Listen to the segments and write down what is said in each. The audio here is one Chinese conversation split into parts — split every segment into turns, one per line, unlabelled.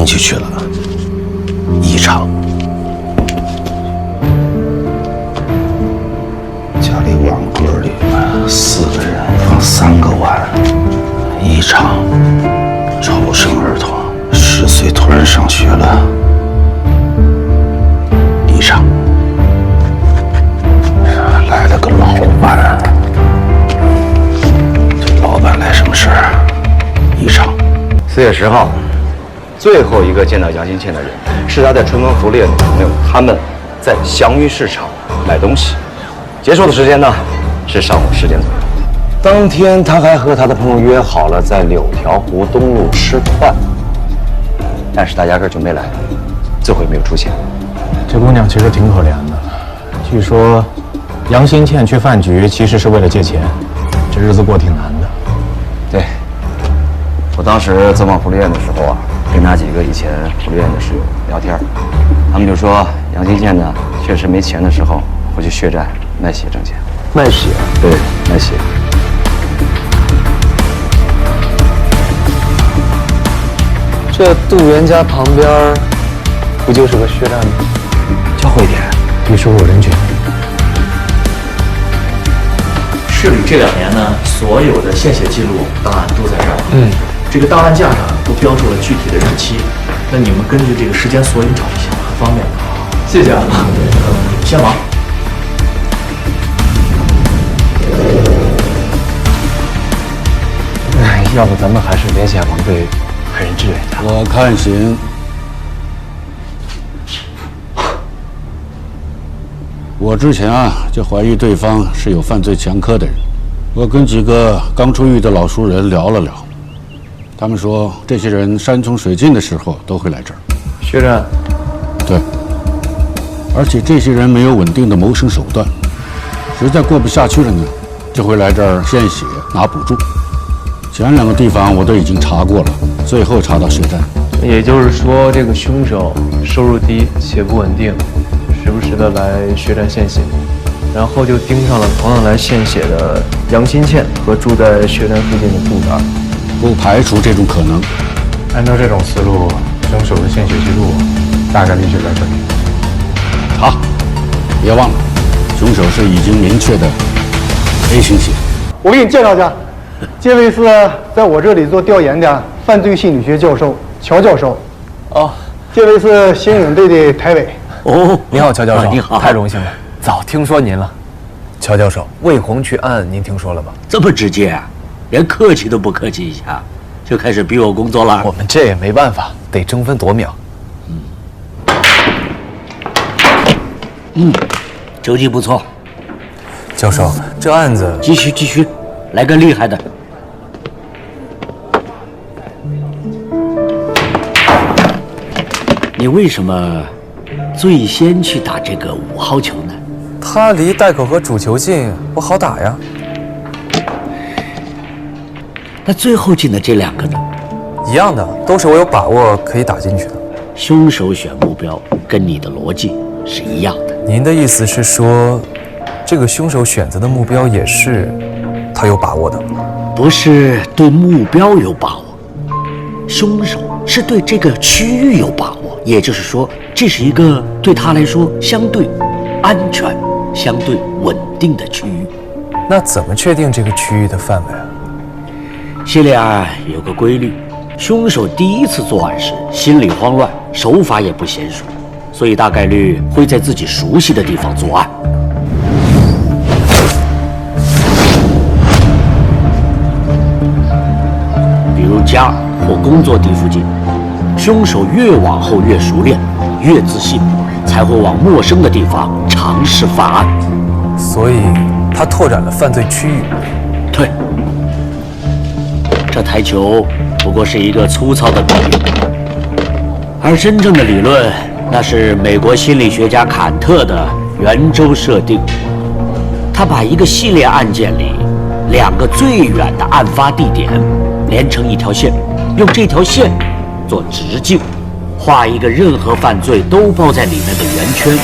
区去了，异常。家里碗柜里4个人放3个碗，异常。超生儿童10岁突然上学了，异常。来了个老板，这老板来什么事儿？异常。
4月10号，最后一个见到杨新倩的人是他在春风福利的朋友，他们在祥鱼市场买东西。结束的时间呢是上午10点左右。当天他还和他的朋友约好了在柳条湖东路吃饭，但是他压根就没来，最后也没有出现。
这姑娘其实挺可怜的，据说杨新倩去饭局其实是为了借钱，这日子过挺难的。
对，我当时走访福利院的时候啊，跟那几个以前福利院的室友聊天，他们就说杨新倩呢确实没钱的时候会去血站卖血挣钱。
卖血？
对，卖血。
这杜源家旁边不就是个血站吗？
教会一点，
据说有人权。
市里这2年呢，所有的献血记录档案都在这儿。这个档案架上都标注了具体的日期，那你们根据这个时间索引找就行了，很方便的。谢谢啊，先忙。
要不咱们还是联系下王队，派人支援他。
我看行。我之前就怀疑对方是有犯罪前科的人，我跟几个刚出狱的老熟人聊了聊，他们说这些人山穷水尽的时候都会来这儿。
血站？
对。而且这些人没有稳定的谋生手段，实在过不下去了呢，就会来这儿献血拿补助。前2个地方我都已经查过了，最后查到血站。
也就是说，这个凶手收入低且不稳定，时不时的来血站献血，然后就盯上了同样来献血的杨新倩和住在血站附近的杜达。
不排除这种可能。
按照这种思路，凶手的献血记录大概率就在这里。
查，别忘了，凶手是已经明确的 A 型血。
我给你介绍一下，这位是在我这里做调研的犯罪心理学教授乔教授。
哦，
这位是刑警队的台委。
哦，你好，乔教授。
你好，
太荣幸了，早听说您了。乔教授，魏红渠案您听说了吗？
这么直接啊，连客气都不客气一下，就开始逼我工作了。
我们这也没办法，得争分夺秒。
成绩不错。
教授，这案子
继续，来个厉害的。你为什么最先去打这个5号球呢？
他离袋口和主球近，不好打呀。
那最后进的这2个呢？
一样的，都是我有把握可以打进去的。
凶手选目标跟你的逻辑是一样的。
您的意思是说，这个凶手选择的目标也是他有把握的？
不是对目标有把握，凶手是对这个区域有把握，也就是说，这是一个对他来说相对安全、相对稳定的区域。
那怎么确定这个区域的范围啊？
系列案有个规律，凶手第一次作案时心里慌乱，手法也不娴熟，所以大概率会在自己熟悉的地方作案。比如家或工作地附近，凶手越往后越熟练，越自信，才会往陌生的地方尝试犯案。
所以他拓展了犯罪区域。
对，这台球不过是一个粗糙的比喻，而真正的理论，那是美国心理学家坎特的圆周设定。他把一个系列案件里2个最远的案发地点连成一条线，用这条线做直径，画一个任何犯罪都包在里面的圆圈。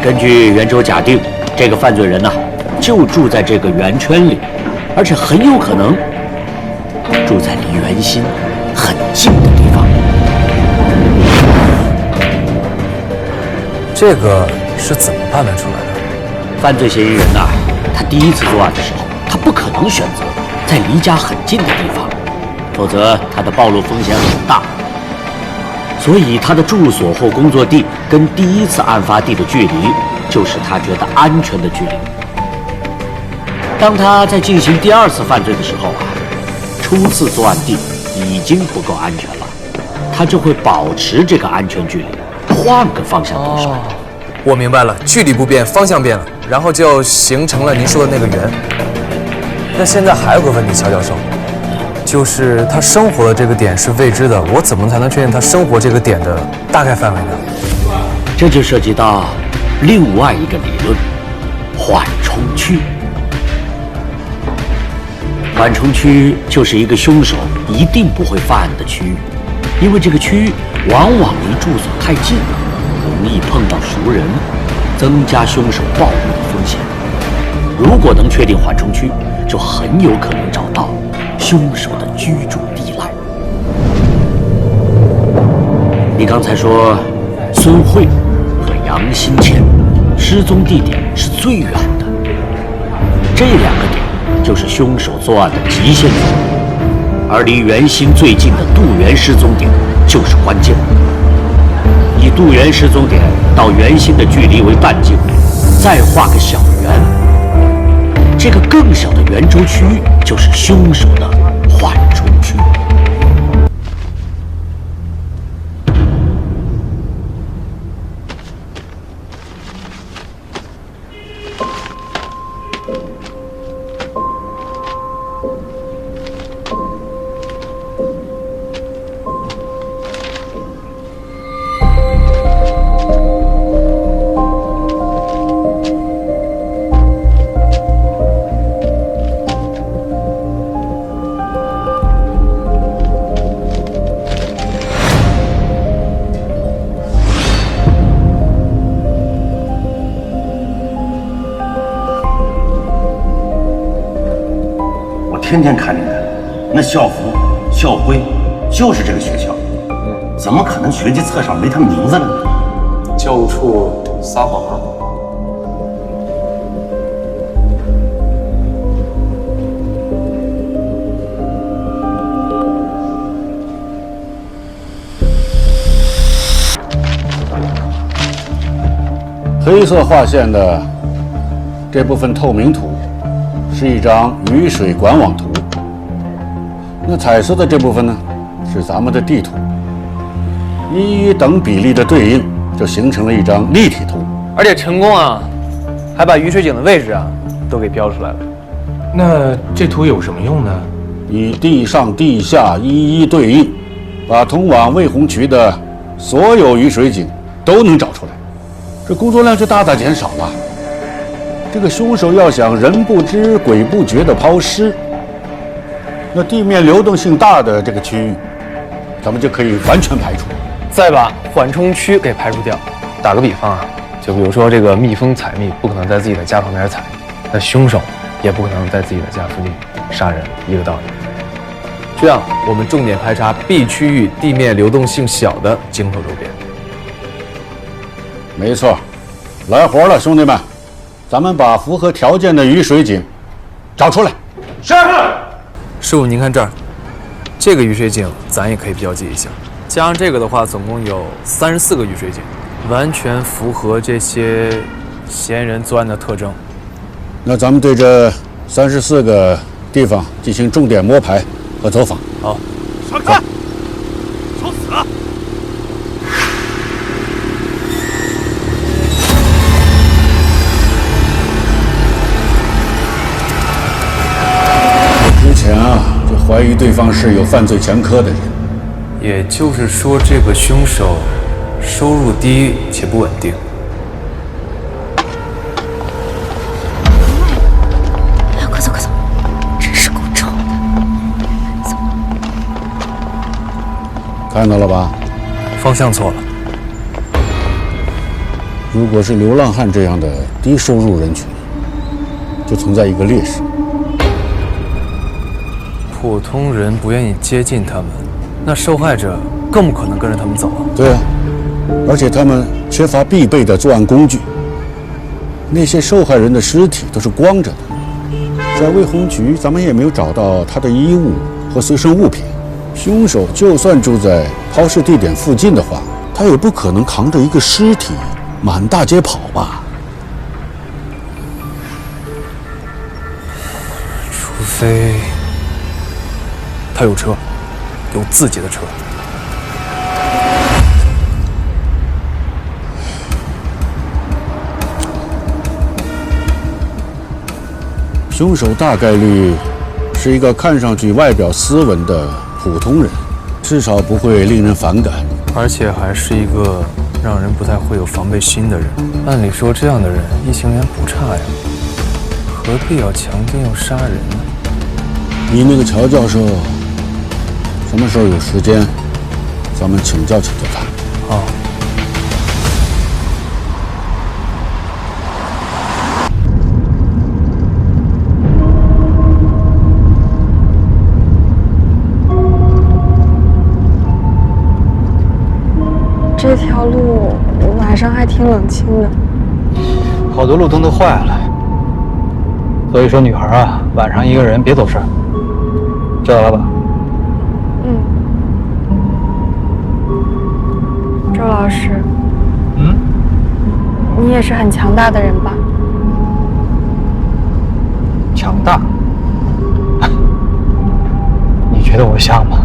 根据圆周假定，这个犯罪人就住在这个圆圈里，而且很有可能住在离圆心很很近的地方。
这个是怎么判断出来的？
犯罪嫌疑人呐，他第一次作案的时候，他不可能选择在离家很近的地方，否则他的暴露风险很大。所以他的住所或工作地跟第一次案发地的距离，就是他觉得安全的距离。当他在进行第二次犯罪的时候啊，初次作案地已经不够安全了，他就会保持这个安全距离，换个方向动手。
我明白了，距离不变，方向变了，然后就形成了您说的那个圆。那现在还有个问题，乔教授，就是他生活的这个点是未知的，我怎么才能确定他生活这个点的大概范围呢？
这就涉及到另外一个理论——缓冲区。缓冲区就是一个凶手一定不会犯案的区域，因为这个区域往往离住所太近了，容易碰到熟人，增加凶手暴露的风险。如果能确定缓冲区，就很有可能找到凶手的居住地赖。你刚才说孙慧和杨新倩失踪地点是最远的，这两个点就是凶手作案的极限点，而离袁兴最近的杜源失踪点就是关键。以杜源失踪点到袁兴的距离为半径，再画个小圆，这个更小的圆周区域就是凶手的缓冲区。
天天看见他，那校服、校徽就是这个学校，怎么可能学籍册上没他名字呢？
教务处撒谎了。
黑色划线的这部分透明图是一张雨水管网图，那彩色的这部分呢，是咱们的地图，一等比例的对应，就形成了一张立体图。
而且陈工啊，还把雨水井的位置啊都给标出来了。
那这图有什么用呢？
以地上地下一一对应，把通往魏红渠的所有雨水井都能找出来，这工作量就大大减少了。这个凶手要想人不知鬼不觉地抛尸，那地面流动性大的这个区域，咱们就可以完全排除，
再把缓冲区给排除掉。打个比方啊，就比如说这个蜜蜂采蜜不可能在自己的家旁边采，那凶手也不可能在自己的家附近杀人，一个道理。这样我们重点排查 B 区域地面流动性小的井口周边。
没错，来活了，兄弟们，咱们把符合条件的雨水井找出来。是。
师傅，您看这儿，这个雨水井咱也可以标记一下，加上这个的话，总共有34个雨水井，完全符合这些嫌疑人作案的特征。
那咱们对这34个地方进行重点摸排和走访。
好，
上课，找死了！
之前啊，就怀疑对方是有犯罪前科的人。
也就是说，这个凶手收入低且不稳定。
快走快走，真是够臭的！走。
看到了吧？
方向错了。
如果是流浪汉这样的低收入人群，就存在一个劣势。
普通人不愿意接近他们，那受害者更不可能跟着他们走啊。
对啊，而且他们缺乏必备的作案工具。那些受害人的尸体都是光着的，在魏红局咱们也没有找到他的衣物和随身物品。凶手就算住在抛尸地点附近的话，他也不可能扛着一个尸体满大街跑吧？
除非他有车，有自己的车。
凶手大概率是一个看上去外表斯文的普通人，至少不会令人反感，
而且还是一个让人不太会有防备心的人。按理说，这样的人异性缘不差呀，何必要强奸又杀人呢？
你那个乔教授，什么时候有时间，咱们请教请教他。
好。
这条路晚上还挺冷清的，
好多路灯都坏了，所以说女孩啊，晚上一个人别走神，知道了吧？
周老师，你也是很强大的人吧？
强大？你觉得我像吗？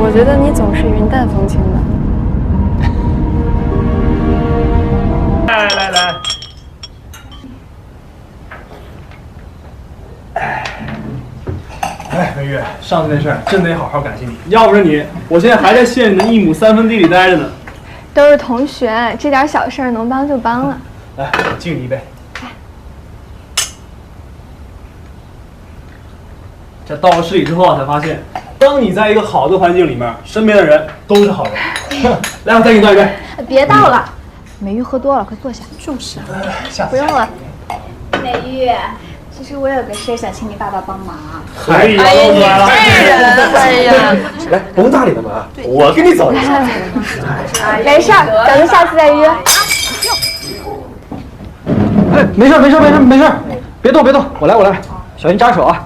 我觉得你总是云淡风轻的。
来，哎，美玉，上次那事儿真得好好感谢你，要不是你，我现在还在县里的1亩3分地里待着呢。
都是同学，这点小事能帮就帮了。
来，我敬你一杯。这到了市里之后才发现，当你在一个好的环境里面，身边的人都是好人。来，我再给你倒一杯。
别倒了，美玉喝多了，快坐下。
就是啊，
不用了。美玉，其实我有个事想请你爸爸帮忙。
哎呀，
哎呀，
来，甭搭理他们啊，我跟你走一下。
没事儿，咱们下次再约。
哎，没事，别动，我来，小心扎手啊。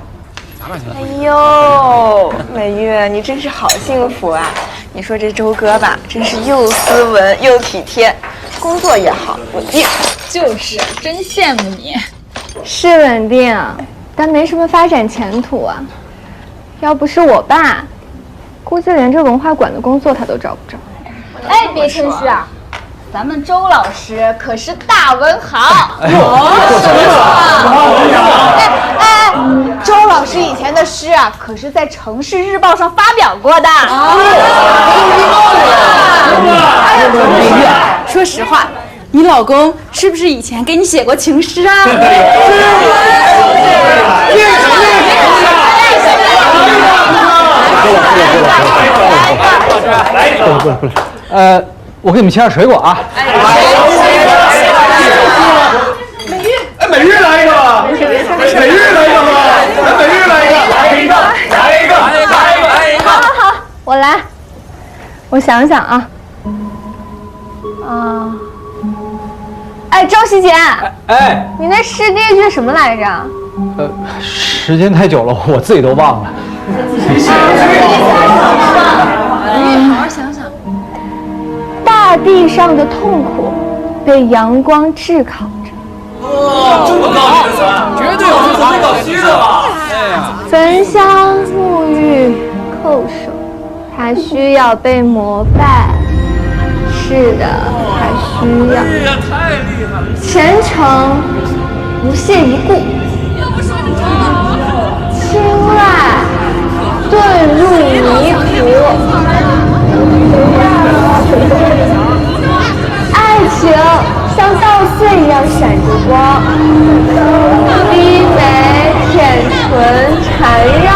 哎呦，美玉，你真是好幸福啊！你说这周哥吧，真是又斯文又体贴，工作也好，稳定。
就是，真羡慕你。
是稳定，但没什么发展前途啊。要不是我爸，估计连这文化馆的工作他都找不着。
哎，别谦虚啊，咱们周老师可是大文豪。
周老师以前的诗啊，可是在《城市日报》上发表过的。
美玉，说实话，你老公是不是以前给你写过情诗啊？
过来，我给你们切点水果啊。
美玉来一个吧，美玉来一个吧，美玉来一个。
好，我来。我想想啊，哎，周希简，
哎，
你那诗第一句什么来着？
时间太久了，我自己都忘了。
好好想想。
大地上的痛苦被阳光炙烤着。
这么高级的词，绝对有是从搞虚的吧？
焚香沐浴叩首，它需要被膜拜。是的，它需要。
哎呀，太厉害了！
虔诚，不屑一顾。青睐，遁入泥土。爱情像稻穗一样闪着光，低眉舔唇缠绕。